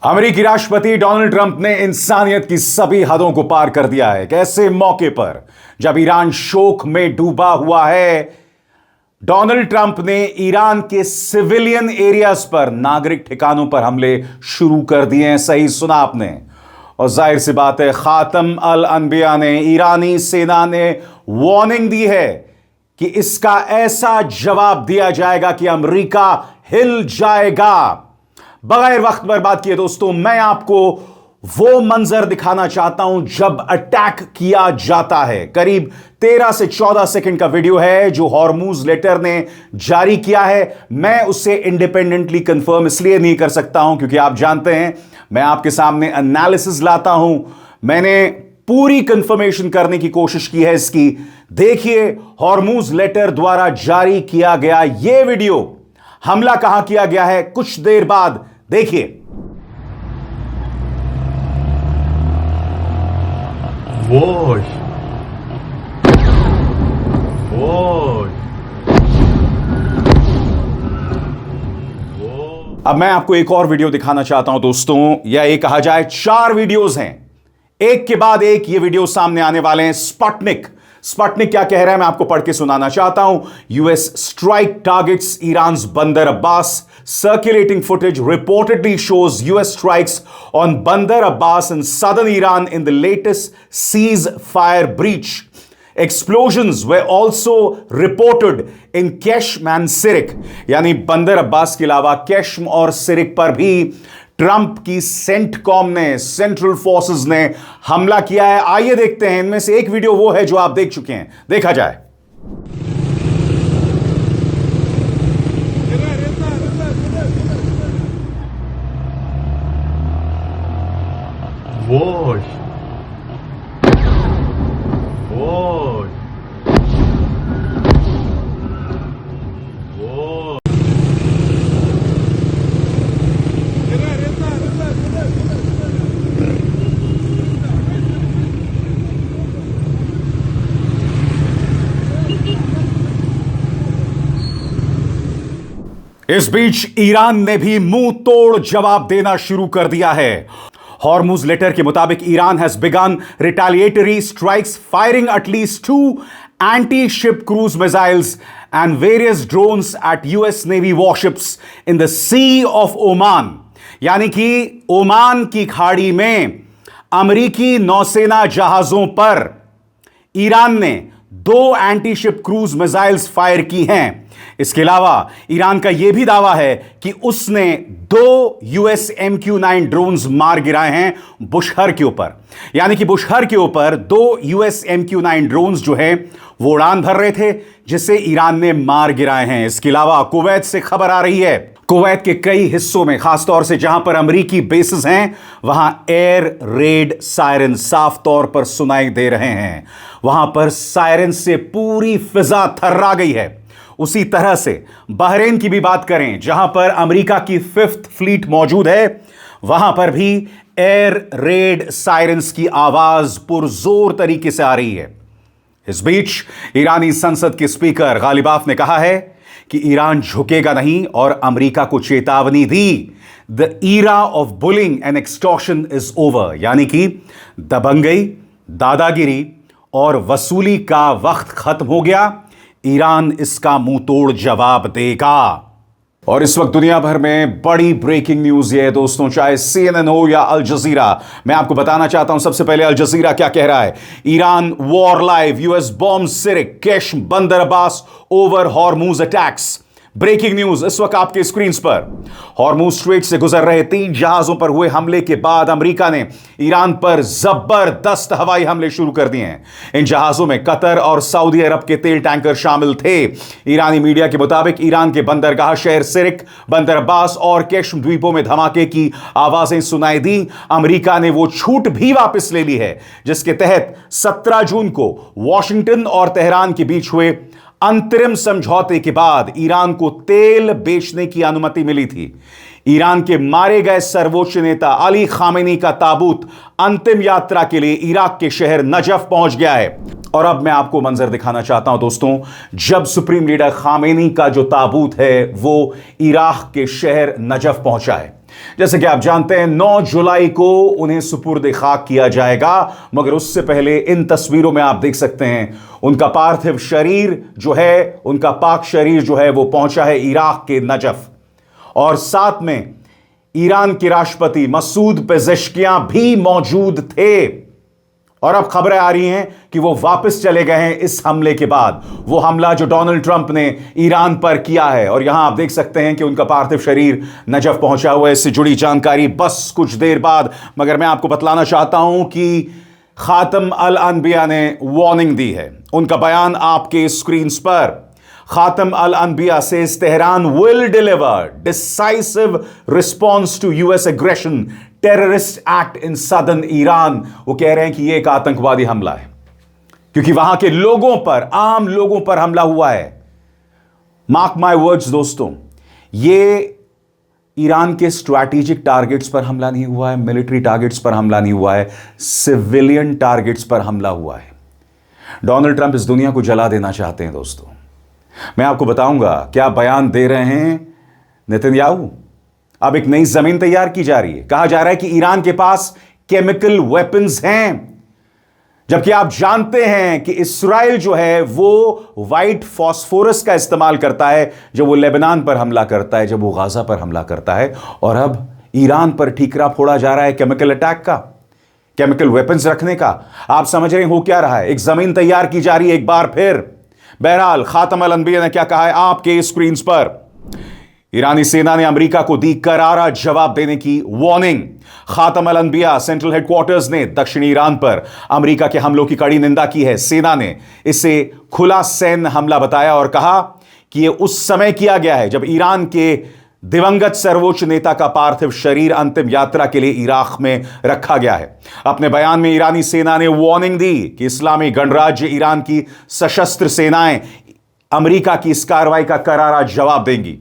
अमेरिकी राष्ट्रपति Donald Trump ने इंसानियत की सभी हदों को पार कर दिया है। कैसे मौके पर जब ईरान शोक में डूबा हुआ है, डोनाल्ड ट्रंप ने ईरान के सिविलियन एरियाज पर, नागरिक ठिकानों पर हमले शुरू कर दिए हैं। सही सुना आपने। और जाहिर सी बात है, खातम अल अनबिया ने, ईरानी सेना ने वार्निंग दी है कि इसका ऐसा जवाब दिया जाएगा कि अमेरिका हिल जाएगा। बगैर वक्त बर्बाद किए दोस्तों, मैं आपको वो मंजर दिखाना चाहता हूं जब अटैक किया जाता है। करीब 13 से 14 सेकंड का वीडियो है जो हॉर्मूज लेटर ने जारी किया है। मैं उसे इंडिपेंडेंटली कंफर्म इसलिए नहीं कर सकता हूं क्योंकि आप जानते हैं मैं आपके सामने एनालिसिस लाता हूं। मैंने पूरी कंफर्मेशन करने की कोशिश की है इसकी। देखिए, हॉर्मूज लेटर द्वारा जारी किया गया यह वीडियो, हमला कहां किया गया है कुछ देर बाद देखिए। वोश वोश अब मैं आपको एक और वीडियो दिखाना चाहता हूं दोस्तों, या ये कहा जाए 4 वीडियोस हैं, एक के बाद एक ये वीडियो सामने आने वाले हैं। स्पुतनिक क्या कह रहा है मैं आपको पढ़ के सुनाना चाहता हूं। यूएस स्ट्राइक टारगेट्स ईरान्स बंदर Abbas. Circulating footage reportedly shows US strikes on Bandar Abbas in southern Iran in the latest ceasefire breach. Explosions were also reported in Keshm and Sirik. यानी बंदर अब्बास के अलावा केश्म और सिरिक पर भी ट्रंप की सेंटकॉम ने, सेंट्रल फोर्सेस ने हमला किया है। आइए देखते हैं। इनमें से एक वीडियो वो है जो आप देख चुके हैं, देखा जाए। वोश वोश वोश इस बीच ईरान ने भी मुंह तोड़ जवाब देना शुरू कर दिया है। हॉर्मूज लेटर के मुताबिक Iran has begun retaliatory strikes firing at least 2 anti-ship cruise missiles and various drones at US navy warships in the sea of Oman. यानी कि ओमान की खाड़ी में अमेरिकी नौसेना जहाजों पर ईरान ने 2 एंटी-शिप क्रूज मिसाइल्स फायर की हैं। इसके अलावा ईरान का यह भी दावा है कि उसने 2 यूएस MQ-9 ड्रोन्स मार गिराए हैं बुशहर के ऊपर। यानी कि बुशहर के ऊपर 2 यूएस MQ-9 ड्रोन्स जो है वो उड़ान भर रहे थे, जिसे ईरान ने मार गिराए हैं। इसके अलावा कुवैत से खबर आ रही है, कुवैत के कई हिस्सों में, खासतौर से जहां पर अमेरिकी बेसेस हैं, वहां एयर रेड सायरन साफ तौर पर सुनाई दे रहे हैं। वहां पर सायरन से पूरी फिजा थर्रा गई है। उसी तरह से बहरीन की भी बात करें, जहां पर अमेरिका की 5th फ्लीट मौजूद है, वहां पर भी एयर रेड सायरन्स की आवाज पुरजोर तरीके से आ रही है। इस बीच ईरानी संसद के स्पीकर गालिबाफ ने कहा है कि ईरान झुकेगा नहीं और अमेरिका को चेतावनी दी। The era of bullying and extortion is over. यानी कि दबंगई, दादागिरी और वसूली का वक्त खत्म हो गया। ईरान इसका मुंह तोड़ जवाब देगा। और इस वक्त दुनिया भर में बड़ी ब्रेकिंग न्यूज ये है दोस्तों, चाहे CNN हो या अल जजीरा। मैं आपको बताना चाहता हूं सबसे पहले अल जजीरा क्या कह रहा है। Iran war live, US bomb Sirik, Qeshm, Bandar Abbas over Hormuz attacks. Breaking news इस वक्त आपके स्क्रीन पर। हॉर्मूज स्ट्रेट से गुजर रहे 3 जहाजों पर हुए हमले के बाद अमेरिका ने ईरान पर जबरदस्त हवाई हमले शुरू कर दिए हैं। इन जहाजों में कतर और सऊदी अरब के तेल टैंकर शामिल थे। ईरानी मीडिया के मुताबिक ईरान के बंदरगाह शहर सिरिक, बंदर अब्बास और केश्म द्वीपों में धमाके की आवाजें सुनाई दी। अमेरिका ने वो छूट भी वापस ले ली है जिसके तहत 17 जून को वॉशिंगटन और तेहरान के बीच हुए अंतरिम समझौते के बाद ईरान को तेल बेचने की अनुमति मिली थी। ईरान के मारे गए सर्वोच्च नेता अली खामेनी का ताबूत अंतिम यात्रा के लिए इराक के शहर नजफ पहुंच गया है। और अब मैं आपको मंजर दिखाना चाहता हूं दोस्तों, जब सुप्रीम लीडर खामेनी का जो ताबूत है वो इराक के शहर नजफ पहुंचा है। जैसे कि आप जानते हैं 9 जुलाई को उन्हें सुपुर्द खाक किया जाएगा, मगर उससे पहले इन तस्वीरों में आप देख सकते हैं उनका पार्थिव शरीर जो है, उनका पाक शरीर जो है वो पहुंचा है इराक के नजफ, और साथ में ईरान के राष्ट्रपति मसूद पेजेश्कियां भी मौजूद थे। और अब खबरें आ रही हैं कि वो वापस चले गए हैं इस हमले के बाद, वो हमला जो डोनाल्ड ट्रंप ने ईरान पर किया है। और यहां आप देख सकते हैं कि उनका पार्थिव शरीर नजफ पहुंचा हुआ है। इससे जुड़ी जानकारी बस कुछ देर बाद, मगर मैं आपको बतलाना चाहता हूं कि खातम अल अनबिया ने वार्निंग दी है। उनका बयान आपके स्क्रीन पर। खातम अल अनबिया says Tehran will deliver decisive response to US aggression terrorist act in southern Iran। वो कह रहे हैं कि यह एक आतंकवादी हमला है क्योंकि वहां के लोगों पर, आम लोगों पर हमला हुआ है। मार्क माय वर्ड्स दोस्तों, यह ईरान के स्ट्रैटेजिक टारगेट्स पर हमला नहीं हुआ है, मिलिट्री टारगेट्स पर हमला नहीं हुआ है, सिविलियन टारगेट्स पर हमला हुआ है। डोनाल्ड ट्रंप इस दुनिया को जला देना चाहते हैं दोस्तों। मैं आपको बताऊंगा क्या बयान दे रहे हैं नेतन्याहू। अब एक नई जमीन तैयार की जा रही है। कहा जा रहा है कि ईरान के पास केमिकल वेपन्स हैं, जबकि आप जानते हैं कि इस्राइल जो है वो व्हाइट फॉस्फोरस का इस्तेमाल करता है जब वो लेबनान पर हमला करता है, जब वो गाजा पर हमला करता है। और अब ईरान पर ठीकरा फोड़ा जा रहा है केमिकल अटैक का, केमिकल वेपन्स रखने का। आप समझ रहे हो क्या रहा है? एक जमीन तैयार की जा रही है एक बार फिर। बहरहाल खातम अल अनबिया ने क्या कहा है आपके स्क्रीन पर। ईरानी सेना ने अमेरिका को दी करारा जवाब देने की वार्निंग। खातम अल अनबिया सेंट्रल हेडक्वार्टर्स ने दक्षिणी ईरान पर अमेरिका के हमलों की कड़ी निंदा की है। सेना ने इसे खुला सैन्य हमला बताया और कहा कि यह उस समय किया गया है जब ईरान के दिवंगत सर्वोच्च नेता का पार्थिव शरीर अंतिम यात्रा के लिए इराक में रखा गया है। अपने बयान में ईरानी सेना ने वार्निंग दी कि इस्लामी गणराज्य ईरान की सशस्त्र सेनाएं अमेरिका की इस कार्रवाई का करारा जवाब देंगी।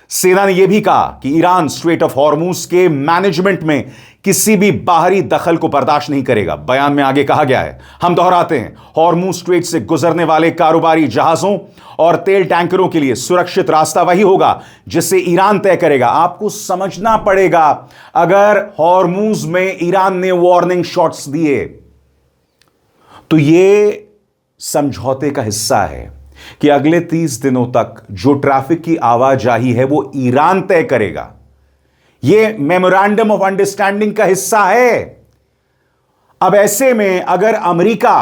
सेना ने यह भी कहा कि ईरान स्ट्रेट ऑफ हॉर्मुज के मैनेजमेंट में किसी भी बाहरी दखल को बर्दाश्त नहीं करेगा। बयान में आगे कहा गया है, हम दोहराते हैं, हॉर्मुज स्ट्रेट से गुजरने वाले कारोबारी जहाजों और तेल टैंकरों के लिए सुरक्षित रास्ता वही होगा जिसे ईरान तय करेगा। आपको समझना पड़ेगा, अगर हॉर्मुज में ईरान ने वार्निंग शॉट्स दिए तो यह समझौते का हिस्सा है कि अगले 30 दिनों तक जो ट्रैफिक की आवाजाही है वो ईरान तय करेगा। यह मेमोरेंडम ऑफ अंडरस्टैंडिंग का हिस्सा है। अब ऐसे में अगर अमेरिका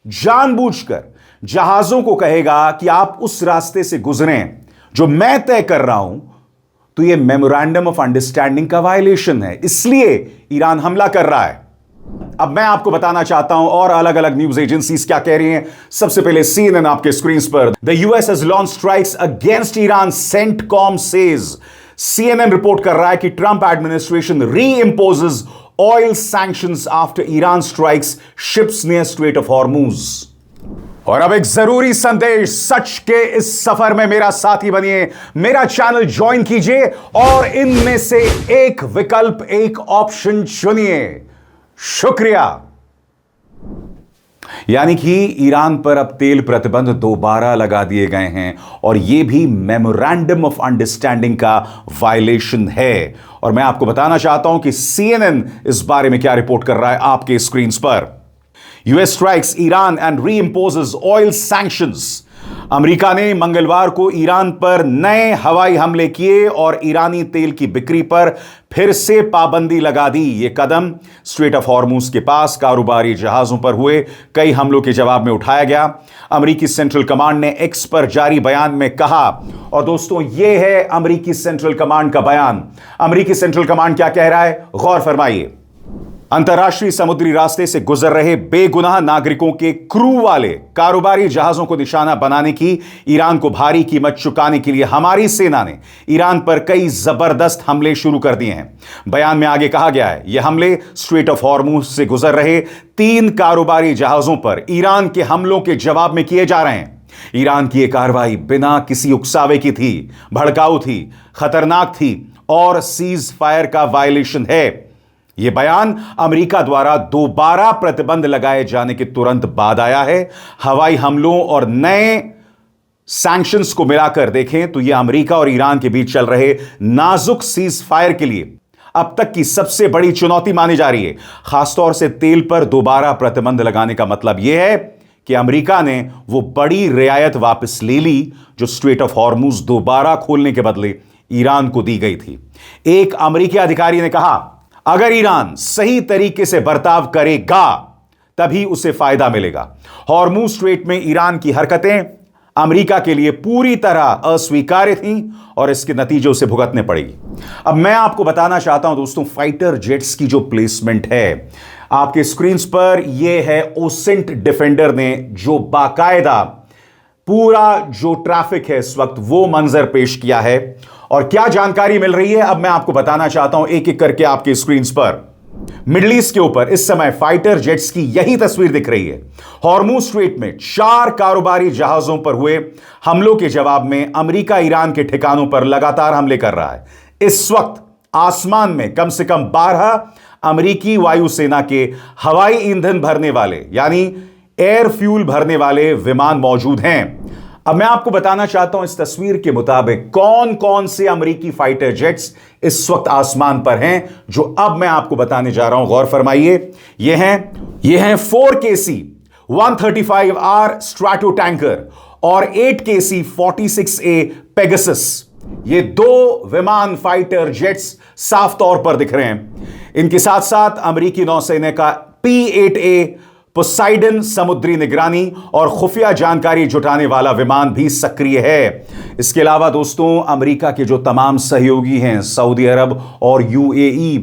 जानबूझकर जहाजों को कहेगा कि आप उस रास्ते से गुजरें जो मैं तय कर रहा हूं, तो यह मेमोरेंडम ऑफ अंडरस्टैंडिंग का वायलेशन है। इसलिए ईरान हमला कर रहा है। अब मैं आपको बताना चाहता हूं और अलग अलग न्यूज एजेंसीज क्या कह रही हैं। सबसे पहले CNN आपके स्क्रीन पर। The US has launched strikes against Iran, CENTCOM says। CNN report कर रहा है कि Trump administration reimposes oil sanctions after Iran strikes ships near Strait of Hormuz. और अब एक जरूरी संदेश, सच के इस सफर में मेरा साथी बनिए, मेरा चैनल ज्वाइन कीजिए और इनमें से एक विकल्प, एक ऑप्शन चुनिए। शुक्रिया। यानी कि ईरान पर अब तेल प्रतिबंध दोबारा लगा दिए गए हैं और यह भी मेमोरेंडम ऑफ अंडरस्टैंडिंग का वायलेशन है। और मैं आपको बताना चाहता हूं कि CNN इस बारे में क्या रिपोर्ट कर रहा है आपके स्क्रीन पर। US strikes Iran and reimposes oil sanctions। America ने मंगलवार को ईरान पर नए हवाई हमले किए और ईरानी तेल की बिक्री पर फिर से पाबंदी लगा दी। यह कदम स्ट्रेट ऑफ हॉर्मुज के पास कारोबारी जहाजों पर हुए कई हमलों के जवाब में उठाया गया। अमेरिकी सेंट्रल कमांड ने एक्स पर जारी बयान में कहा, और दोस्तों यह है अमेरिकी सेंट्रल कमांड का बयान। अमेरिकी सेंट्रल कमांड क्या कह रहा है, गौर फरमाइए। अंतर्राष्ट्रीय समुद्री रास्ते से गुजर रहे बेगुनाह नागरिकों के क्रू वाले कारोबारी जहाजों को निशाना बनाने की ईरान को भारी कीमत चुकाने के लिए हमारी सेना ने ईरान पर कई जबरदस्त हमले शुरू कर दिए हैं। बयान में आगे कहा गया है, यह हमले स्ट्रेट ऑफ हॉर्मुज से गुजर रहे 3 कारोबारी जहाजों पर ईरान के हमलों के जवाब में किए जा रहे हैं। ईरान की यह कार्रवाई बिना किसी उकसावे की थी, भड़काऊ थी, खतरनाक थी और सीज फायर का वायलेशन है। यह बयान अमेरिका द्वारा दोबारा प्रतिबंध लगाए जाने के तुरंत बाद आया है। हवाई हमलों और नए सैंक्शंस को मिलाकर देखें तो यह अमेरिका और ईरान के बीच चल रहे नाजुक सीज फायर के लिए अब तक की सबसे बड़ी चुनौती मानी जा रही है। खासतौर से तेल पर दोबारा प्रतिबंध लगाने का मतलब यह है कि अमेरिका ने वो बड़ी रियायत वापस ले ली जो स्ट्रेट ऑफ हॉर्मुज दोबारा खोलने के बदले ईरान को दी गई थी। एक अमेरिकी अधिकारी ने कहा, अगर ईरान सही तरीके से बर्ताव करेगा तभी उसे फायदा मिलेगा। हॉर्मुज स्ट्रेट में ईरान की हरकतें अमेरिका के लिए पूरी तरह अस्वीकार्य थीं और इसके नतीजे उसे भुगतने पड़ेगी। अब मैं आपको बताना चाहता हूं दोस्तों, फाइटर जेट्स की जो प्लेसमेंट है आपके स्क्रीन पर, यह है ओसेंट डिफेंडर ने जो बाकायदा पूरा जो ट्रैफिक है इस वक्त वो मंजर पेश किया है। और क्या जानकारी मिल रही है अब मैं आपको बताना चाहता हूं एक एक करके आपके स्क्रीन पर। मिडिल ईस्ट के ऊपर इस समय फाइटर जेट्स की यही तस्वीर दिख रही है। हॉर्मुज स्ट्रेट में 4 कारोबारी जहाजों पर हुए हमलों के जवाब में अमेरिका ईरान के ठिकानों पर लगातार हमले कर रहा है। इस वक्त आसमान में कम से कम 12 अमेरिकी वायुसेना के हवाई ईंधन भरने वाले यानी एयर फ्यूल भरने वाले विमान मौजूद हैं। अब मैं आपको बताना चाहता हूं इस तस्वीर के मुताबिक कौन कौन से अमेरिकी फाइटर जेट्स इस वक्त आसमान पर हैं, जो अब मैं आपको बताने जा रहा हूं। गौर फरमाइए, यह हैं 4KC 135R स्ट्रैटो टैंकर और 8KC 46A पेगासस। ये 2 विमान फाइटर जेट्स साफ तौर पर दिख रहे हैं। इनके साथ साथ अमेरिकी नौसेना का P-8A पोसाइडन समुद्री निगरानी और खुफिया जानकारी जुटाने वाला विमान भी सक्रिय है। इसके अलावा दोस्तों अमेरिका के जो तमाम सहयोगी हैं सऊदी अरब और UAE,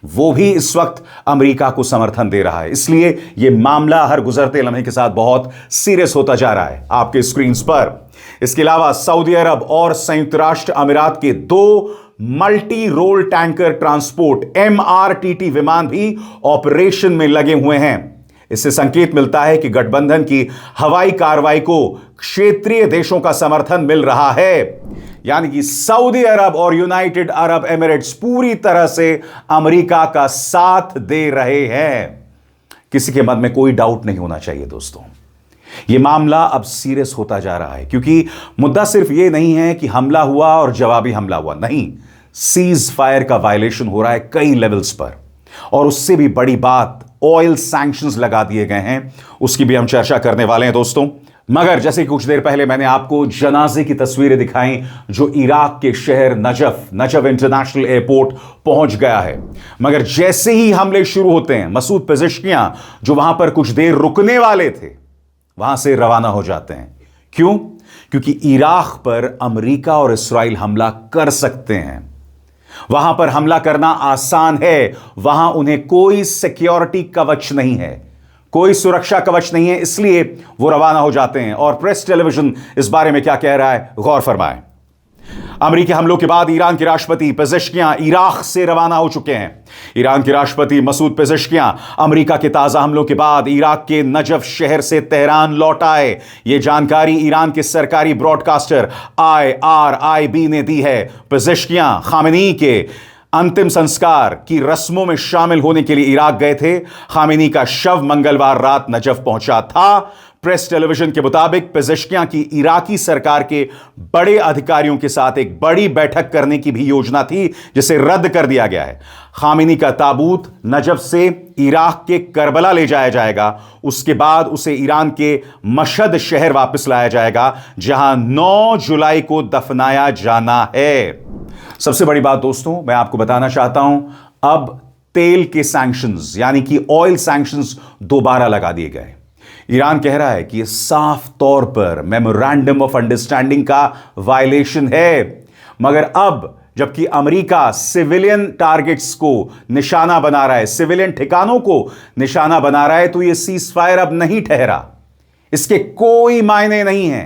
वो भी इस वक्त अमेरिका को समर्थन दे रहा है। इसलिए यह मामला हर गुजरते लम्हे के साथ बहुत सीरियस होता जा रहा है आपके स्क्रीन पर। इसके अलावा सऊदी अरब और संयुक्त राष्ट्र अमीरात के 2 multi role tanker transport MRTT विमान भी ऑपरेशन में लगे हुए हैं। इससे संकेत मिलता है कि गठबंधन की हवाई कार्रवाई को क्षेत्रीय देशों का समर्थन मिल रहा है, यानी कि सऊदी अरब और यूनाइटेड अरब एमिरेट्स पूरी तरह से अमेरिका का साथ दे रहे हैं। किसी के मन में कोई डाउट नहीं होना चाहिए दोस्तों, यह मामला अब सीरियस होता जा रहा है, क्योंकि मुद्दा सिर्फ यह नहीं है कि हमला हुआ और जवाबी हमला हुआ, नहीं, सीज फायर का वायलेशन हो रहा है कई लेवल्स पर। और उससे भी बड़ी बात, ऑयल सैंक्शंस लगा दिए गए हैं, उसकी भी हम चर्चा करने वाले हैं दोस्तों। मगर जैसे कुछ देर पहले मैंने आपको जनाजे की तस्वीरें दिखाई जो इराक के शहर नजफ इंटरनेशनल एयरपोर्ट पहुंच गया है, मगर जैसे ही हमले शुरू होते हैं मसूद पेज़ेश्कियां जो वहां पर कुछ देर रुकने वाले थे वहां से रवाना हो जाते हैं। क्यों? क्योंकि इराक पर अमेरिका और इस्राइल हमला कर सकते हैं। वहां पर हमला करना आसान है, वहां उन्हें कोई सिक्योरिटी कवच नहीं है, कोई सुरक्षा कवच नहीं है, इसलिए वो रवाना हो जाते हैं। और प्रेस टेलीविजन इस बारे में क्या कह रहा है, गौर फरमाएं। अमेरिकी हमलों के बाद ईरान के राष्ट्रपति पेज़ेश्कियां इराक से रवाना हो चुके हैं। ईरान के राष्ट्रपति मसूद पेज़ेश्कियां अमेरिका के ताजा हमलों के बाद इराक के नजफ शहर से तेहरान लौट आए। यह जानकारी ईरान के सरकारी ब्रॉडकास्टर IRIB ने दी है। पेज़ेश्कियां खामेनी के अंतिम संस्कार की रस्मों में शामिल होने के लिए इराक गए थे। खामेनी का शव मंगलवार रात नजफ पहुंचा था। प्रेस टेलीविजन के मुताबिक पेज़ेश्कियां की इराकी सरकार के बड़े अधिकारियों के साथ एक बड़ी बैठक करने की भी योजना थी, जिसे रद्द कर दिया गया है। खामेनी का ताबूत नजफ से इराक के करबला ले जाया जाएगा, उसके बाद उसे ईरान के मशहद शहर वापस लाया जाएगा, जहां 9 जुलाई को दफनाया जाना है। सबसे बड़ी बात दोस्तों मैं आपको बताना चाहता हूं, अब तेल के सैंक्शंस यानी कि ऑयल सैंक्शंस दोबारा लगा दिए गए। ईरान कह रहा है कि यह साफ तौर पर मेमोरेंडम ऑफ अंडरस्टैंडिंग का वायलेशन है, मगर अब जबकि अमेरिका सिविलियन टारगेट्स को निशाना बना रहा है, सिविलियन ठिकानों को निशाना बना रहा है, तो यह सीज फायर अब नहीं ठहरा, इसके कोई मायने नहीं है।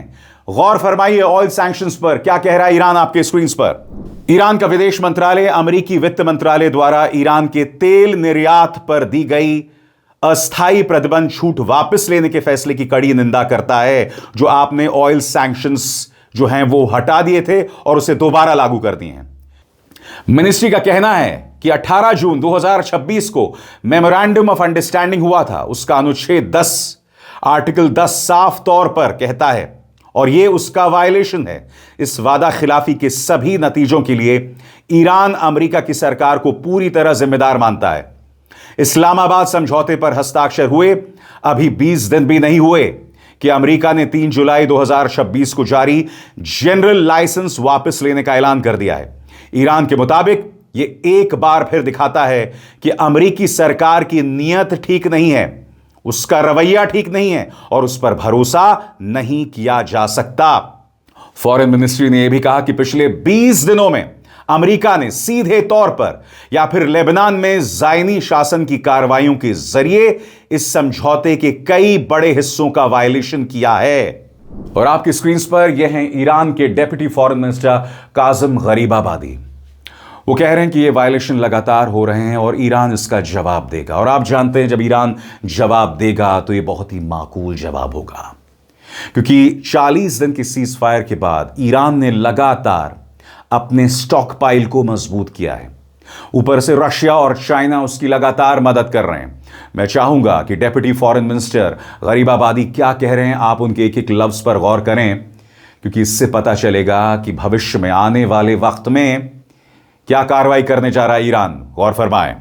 गौर फरमाइए ऑयल सैंक्शंस पर क्या कह रहा है ईरान आपके स्क्रीन पर। ईरान का विदेश मंत्रालय अमेरिकी वित्त मंत्रालय द्वारा ईरान के तेल निर्यात पर दी गई अस्थायी प्रतिबंध छूट वापस लेने के फैसले की कड़ी निंदा करता है, जो आपने ऑयल सैंक्शंस जो हैं वो हटा दिए थे और उसे दोबारा लागू कर दिए हैं। मिनिस्ट्री का कहना है कि 18 जून 2026 को मेमोरेंडम ऑफ अंडरस्टैंडिंग हुआ था, उसका अनुच्छेद 10 आर्टिकल 10 साफ तौर पर कहता है और यह उसका वायलेशन है। इस वादा खिलाफी के सभी नतीजों के लिए ईरान अमेरिका की सरकार को पूरी तरह जिम्मेदार मानता है। इस्लामाबाद समझौते पर हस्ताक्षर हुए अभी 20 दिन भी नहीं हुए कि अमेरिका ने 3 जुलाई 2026 को जारी जनरल लाइसेंस वापस लेने का ऐलान कर दिया है। ईरान के मुताबिक यह एक बार फिर दिखाता है कि अमेरिकी सरकार की नीयत ठीक नहीं है, उसका रवैया ठीक नहीं है और उस पर भरोसा नहीं किया जा सकता। फॉरेन मिनिस्ट्री ने यह भी कहा कि पिछले 20 दिनों में अमेरिका ने सीधे तौर पर या फिर लेबनान में ज़ायनी शासन की कार्रवाइयों के जरिए इस समझौते के कई बड़े हिस्सों का वायलेशन किया है। और आपकी स्क्रीन पर यह हैं ईरान के deputy foreign minister Kazim Gharibabadi. वो कह रहे हैं कि ये वायलेशन लगातार हो रहे हैं और ईरान इसका जवाब देगा। और आप जानते हैं जब ईरान जवाब देगा तो ये बहुत ही माकूल जवाब होगा, क्योंकि 40 दिन की सीज फायर के बाद ईरान ने लगातार अपने स्टॉक पाइल को मजबूत किया है। ऊपर से रशिया और चाइना उसकी लगातार मदद कर रहे हैं। मैं चाहूंगा कि डेप्यूटी फॉरेन मिनिस्टर गरीबाबादी क्या कह रहे हैं, आप उनके एक एक लफ्ज पर गौर करें, क्योंकि इससे पता चलेगा कि भविष्य में आने वाले वक्त में क्या कार्रवाई करने जा रहा है ईरान। गौर फरमाएं।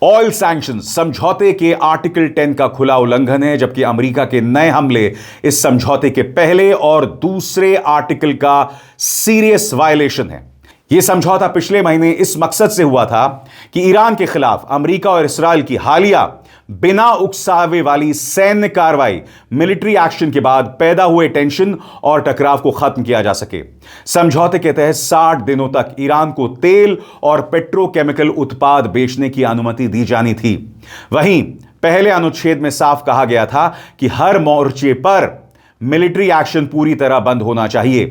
ऑयल सैंक्शन समझौते के आर्टिकल 10 का खुला उल्लंघन है, जबकि अमेरिका के नए हमले इस समझौते के पहले और दूसरे आर्टिकल का सीरियस वायलेशन है। यह समझौता पिछले महीने इस मकसद से हुआ था कि ईरान के खिलाफ अमेरिका और इस्राएल की हालिया बिना उकसावे वाली सैन्य कार्रवाई, मिलिट्री एक्शन के बाद पैदा हुए टेंशन और टकराव को खत्म किया जा सके। समझौते के तहत 60 दिनों तक ईरान को तेल और पेट्रोकेमिकल उत्पाद बेचने की अनुमति दी जानी थी। वहीं पहले अनुच्छेद में साफ कहा गया था कि हर मोर्चे पर मिलिट्री एक्शन पूरी तरह बंद होना चाहिए।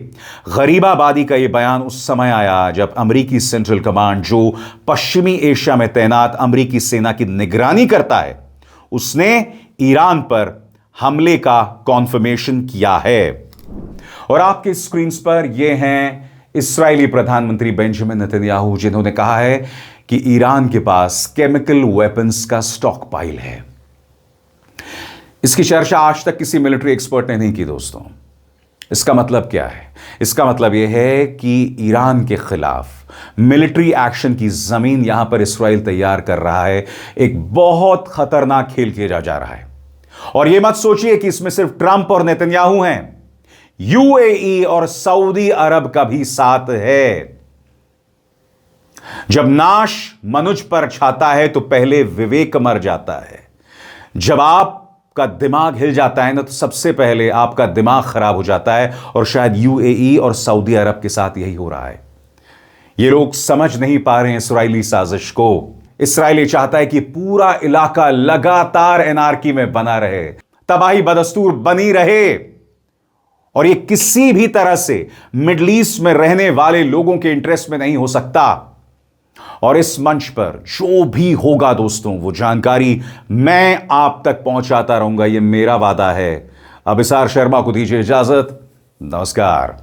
गरीबाबादी का यह बयान उस समय आया जब अमेरिकी सेंट्रल कमांड, जो पश्चिमी एशिया में तैनात अमेरिकी सेना की निगरानी करता है, उसने ईरान पर हमले का कॉन्फर्मेशन किया है। और आपके स्क्रीन पर यह हैं इस्राएली प्रधानमंत्री बेंजामिन नेतन्याहू, जिन्होंने कहा है कि ईरान के पास केमिकल वेपन्स का स्टॉक पाइल है। इसकी चर्चा आज तक किसी मिलिट्री एक्सपर्ट ने नहीं की दोस्तों। इसका मतलब क्या है? इसका मतलब यह है कि ईरान के खिलाफ मिलिट्री एक्शन की जमीन यहां पर इस्राएल तैयार कर रहा है। एक बहुत खतरनाक खेल किया जा रहा है। और यह मत सोचिए कि इसमें सिर्फ ट्रंप और नेतन्याहू हैं, यूएई और सऊदी अरब का भी साथ है। जब नाश मनुज पर छाता है तो पहले विवेक मर जाता है। जब आपका दिमाग हिल जाता है ना, तो सबसे पहले आपका दिमाग खराब हो जाता है। और शायद यूएई और सऊदी अरब के साथ यही हो रहा है। ये लोग समझ नहीं पा रहे हैं इस्राएली साजिश को। इस्राएल चाहता है कि पूरा इलाका लगातार एनार्की में बना रहे, तबाही बदस्तूर बनी रहे, और ये किसी भी तरह से मिडिल ईस्ट में रहने वाले लोगों के इंटरेस्ट में नहीं हो सकता। और इस मंच पर जो भी होगा दोस्तों, वो जानकारी मैं आप तक पहुंचाता रहूंगा, यह मेरा वादा है। अभिसार शर्मा को दीजिए इजाजत। नमस्कार।